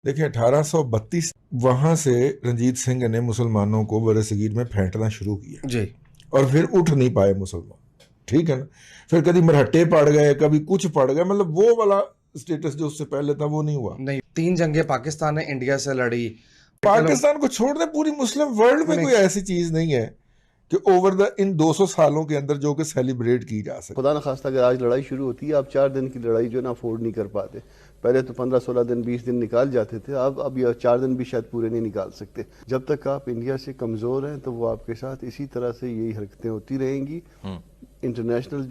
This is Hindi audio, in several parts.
देखिए 1832 वहां से रंजीत सिंह ने मुसलमानों को बरसगीर में फेंटना शुरू किया जी। और फिर उठ नहीं पाए मुसलमान, ठीक है ना। फिर कभी मरहट्टे पड़ गए, कभी कुछ पड़ गए, मतलब वो वाला स्टेटस जो उससे पहले था वो नहीं हुआ। नहीं, 3 जंगें पाकिस्तान ने इंडिया से लड़ी। पाकिस्तान को छोड़ दे, पूरी मुस्लिम वर्ल्ड में नहीं, कोई ऐसी चीज नहीं है कि ओवर द इन 200 सालों के अंदर जो कि सेलिब्रेट की जा सके। खुदा न खास्ता अगर आज लड़ाई शुरू होती है, आप 4 दिन की लड़ाई जो है ना अफोर्ड नहीं कर पाते। पहले तो 15-16 दिन 20 दिन निकाल जाते थे, अब ये 4 दिन भी शायद पूरे नहीं निकाल सकते। जब तक आप इंडिया से कमज़ोर हैं तो वो आपके साथ इसी तरह से यही हरकतें होती रहेंगी। इंटरनेशनली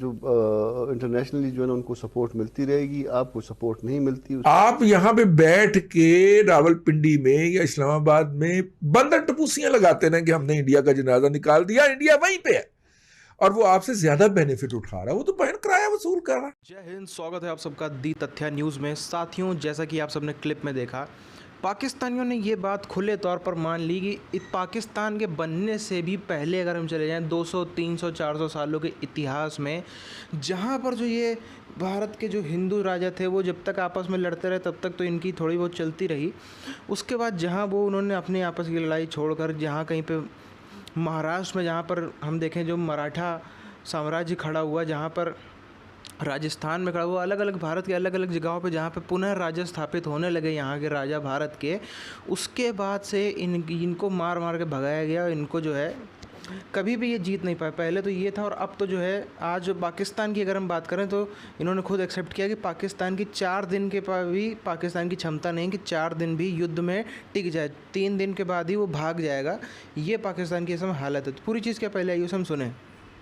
जो है ना उनको सपोर्ट मिलती रहेगी, आपको सपोर्ट नहीं मिलती। आप यहाँ पे बैठ के रावलपिंडी में या इस्लामाबाद में बंदर टपूसियां लगाते ना कि हमने इंडिया का जनाजा निकाल दिया, इंडिया वहीं पे है और वो आपसे ज्यादा बेनिफिट उठा रहा है, वो तो बहन किराया वसूल कर रहा है। जय हिंद, स्वागत है आप सबका दी तथ्या न्यूज़ में। साथियों, जैसा कि आप सबने क्लिप में देखा, पाकिस्तानियों ने ये बात खुले तौर पर मान ली कि पाकिस्तान के बनने से भी पहले अगर हम चले जाएं 200, 300, 400 सालों के इतिहास में, जहाँ पर जो ये भारत के जो हिंदू राजा थे वो जब तक आपस में लड़ते रहे तब तक तो इनकी थोड़ी बहुत चलती रही। उसके बाद जहाँ वो उन्होंने अपनी आपस की लड़ाई छोड़कर जहाँ कहीं पे महाराष्ट्र में जहाँ पर हम देखें जो मराठा साम्राज्य खड़ा हुआ, जहाँ पर राजस्थान में खड़ा हुआ, अलग अलग भारत के अलग अलग जगहों पे जहाँ पे पुनः राज्य स्थापित होने लगे यहाँ के राजा भारत के, उसके बाद से इनको मार मार के भगाया गया और इनको जो है कभी भी ये जीत नहीं पाए। पहले तो ये था और अब तो जो है आज पाकिस्तान की अगर हम बात करें तो इन्होंने खुद एक्सेप्ट किया कि पाकिस्तान की 4 दिन के भी पाकिस्तान की क्षमता नहीं कि 4 दिन भी युद्ध में टिक जाए, 3 दिन के बाद ही वो भाग जाएगा। ये पाकिस्तान की इस समय हालत है। तो पूरी चीज़ क्या पहले आइए हम सुने।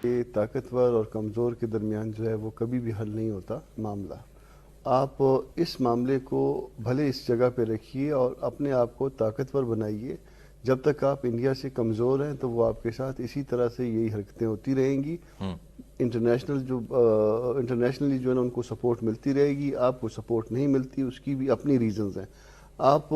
ये ताकतवर और कमज़ोर के दरमियान जो है वो कभी भी हल नहीं होता मामला। आप इस मामले को भले इस जगह पे रखिए और अपने आप को ताकतवर बनाइए। जब तक आप इंडिया से कमज़ोर हैं तो वो आपके साथ इसी तरह से यही हरकतें होती रहेंगी। इंटरनेशनली जो है ना उनको सपोर्ट मिलती रहेगी, आपको सपोर्ट नहीं मिलती, उसकी भी अपनी रीजंस हैं। आप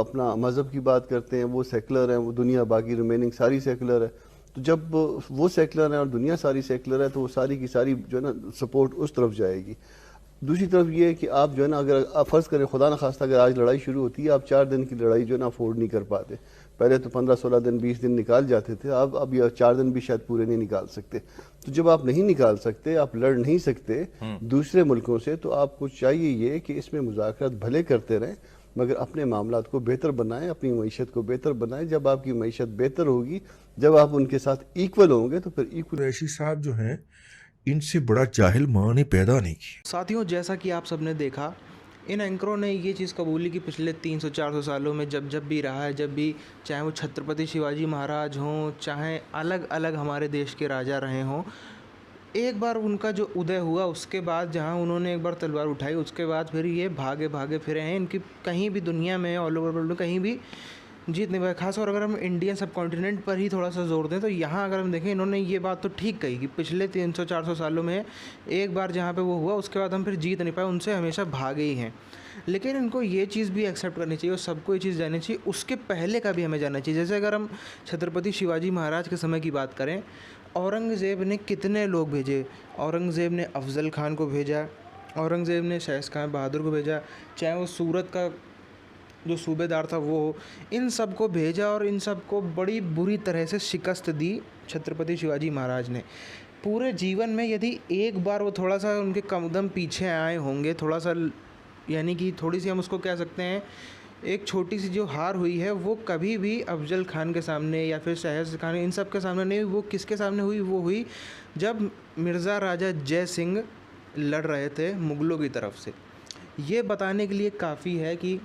अपना मज़हब की बात करते हैं, वो सेकुलर हैं, वो दुनिया बाकी रिमेनिंग सारी सेकुलर है। तो जब वो सेकुलर है और दुनिया सारी सेकुलर है तो वो सारी की सारी जो है ना सपोर्ट उस तरफ जाएगी। दूसरी तरफ ये है कि आप जो है ना अगर आप फ़र्ज़ करें खुदा न खास्ता अगर आज लड़ाई शुरू होती है, आप 4 दिन की लड़ाई जो है ना अफोर्ड नहीं कर पाते। पहले तो 15-16 दिन 20 दिन निकाल जाते थे, अब ये 4 दिन भी शायद पूरे नहीं निकाल सकते। तो जब आप नहीं निकाल सकते, आप लड़ नहीं सकते दूसरे मुल्कों से, तो आपको चाहिए ये कि इसमें मुज़ाकरात भले करते रहें मगर अपने मामलात को बेहतर बनाएं, अपनी मईशत को बेहतर बनाएं। जब आपकी मईशत बेहतर होगी, जब आप उनके साथ इक्वल होंगे तो फिर इक्वल। कुरैशी साहब जो हैं, इनसे बड़ा जाहिल माँ ने पैदा नहीं किया। साथियों, जैसा कि आप सबने देखा, इन एंकरों ने ये चीज़ कबूली कि पिछले 300-400 सालों में जब जब भी रहा है, जब भी चाहे वो छत्रपति शिवाजी महाराज हों, चाहे अलग अलग हमारे देश के राजा रहे हों, एक बार उनका जो उदय हुआ उसके बाद जहाँ उन्होंने एक बार तलवार उठाई उसके बाद फिर ये भागे भागे फिरे हैं। इनकी कहीं भी दुनिया में ऑल ओवर वर्ल्ड में कहीं भी जीत नहीं पाया। खास और अगर हम इंडियन सब कॉन्टिनेंट पर ही थोड़ा सा जोर दें तो यहाँ अगर हम देखें, इन्होंने ये बात तो ठीक कही कि पिछले 300-400 सालों में एक बार जहाँ पे वो हुआ उसके बाद हम फिर जीत नहीं पाए, उनसे हमेशा भागे ही हैं। लेकिन इनको ये चीज़ भी एक्सेप्ट करनी चाहिए और सबको ये चीज़ जाननी चाहिए, उसके पहले का भी हमें जानना चाहिए। जैसे अगर हम छत्रपति शिवाजी महाराज के समय की बात करें, औरंगज़ेब ने कितने लोग भेजे। औरंगज़ेब ने अफ़ज़ल ख़ान को भेजा, औरंगज़ेब ने शहज़ खान बहादुर को भेजा, चाहे वो सूरत का जो सूबेदार था वो, इन सब को भेजा और इन सब को बड़ी बुरी तरह से शिकस्त दी छत्रपति शिवाजी महाराज ने। पूरे जीवन में यदि एक बार वो थोड़ा सा उनके कदम पीछे आए होंगे, थोड़ा सा यानी कि थोड़ी सी हम उसको कह सकते हैं एक छोटी सी जो हार हुई है, वो कभी भी अफ़ज़ल ख़ान के सामने या फिर शहज़ खान, इन सब के सामने नहीं हुई। वो किसके सामने हुई? वो हुई जब मिर्ज़ा राजा जय सिंह लड़ रहे थे मुग़लों की तरफ से। ये बताने के लिए काफ़ी है कि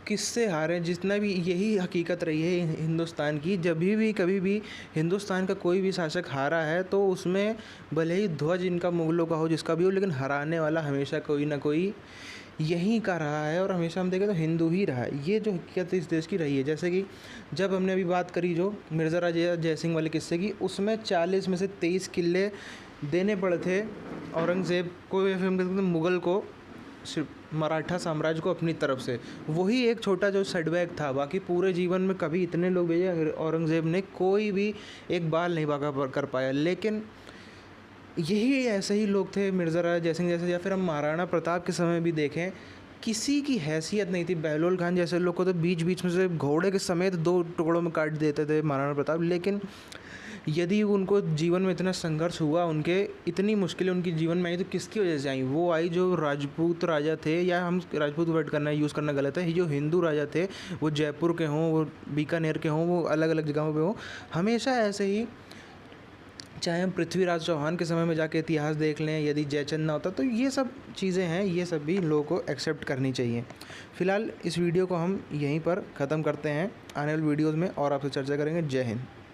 किससे हारे। जितना भी यही हकीकत रही है हिंदुस्तान की, जब भी कभी भी हिंदुस्तान का कोई भी शासक हारा है तो उसमें भले ही ध्वज इनका मुग़लों का हो, जिसका भी हो, लेकिन हराने वाला हमेशा कोई ना कोई यहीं का रहा है और हमेशा हम देखें तो हिंदू ही रहा है। ये जो हकीकत इस देश की रही है। जैसे कि जब हमने अभी बात करी जो मिर्ज़ा राजा जय सिंह वाले किस्से की, उसमें 40 में से 23 किले देने पड़े थे औरंगज़ेब को या फिर हम कहते हैं मुग़ल को, मराठा साम्राज्य को अपनी तरफ से। वही एक छोटा जो सेटबैक था, बाकी पूरे जीवन में कभी इतने लोग भेजे औरंगज़ेब ने, कोई भी एक बाल नहीं भागा कर पाया। लेकिन यही ऐसे ही लोग थे मिर्ज़ा राजा जयसिंह जैसे, या फिर हम महाराणा प्रताप के समय भी देखें किसी की हैसियत नहीं थी। बहलोल खान जैसे लोग को तो बीच बीच में से घोड़े के समेत 2 टुकड़ों में काट देते थे महाराणा प्रताप। लेकिन यदि उनको जीवन में इतना संघर्ष हुआ, उनके इतनी मुश्किलें उनकी जीवन में आई, तो किसकी वजह से आई? वो आई जो राजपूत राजा थे, या हम राजपूत वर्ड करना यूज़ करना गलत है, जो हिंदू राजा थे, वो जयपुर के हों, वो बीकानेर के हों, वो अलग अलग जगहों पे हों, हमेशा ऐसे ही, चाहे हम पृथ्वीराज चौहान के समय में जाके इतिहास देख लें, यदि जयचंद ना होता, तो ये सब चीज़ें हैं, ये सब भी लोगों को एक्सेप्ट करनी चाहिए। फ़िलहाल इस वीडियो को हम यहीं पर ख़त्म करते हैं, आने वाली वीडियोज़ में और आपसे चर्चा करेंगे। जय हिंद।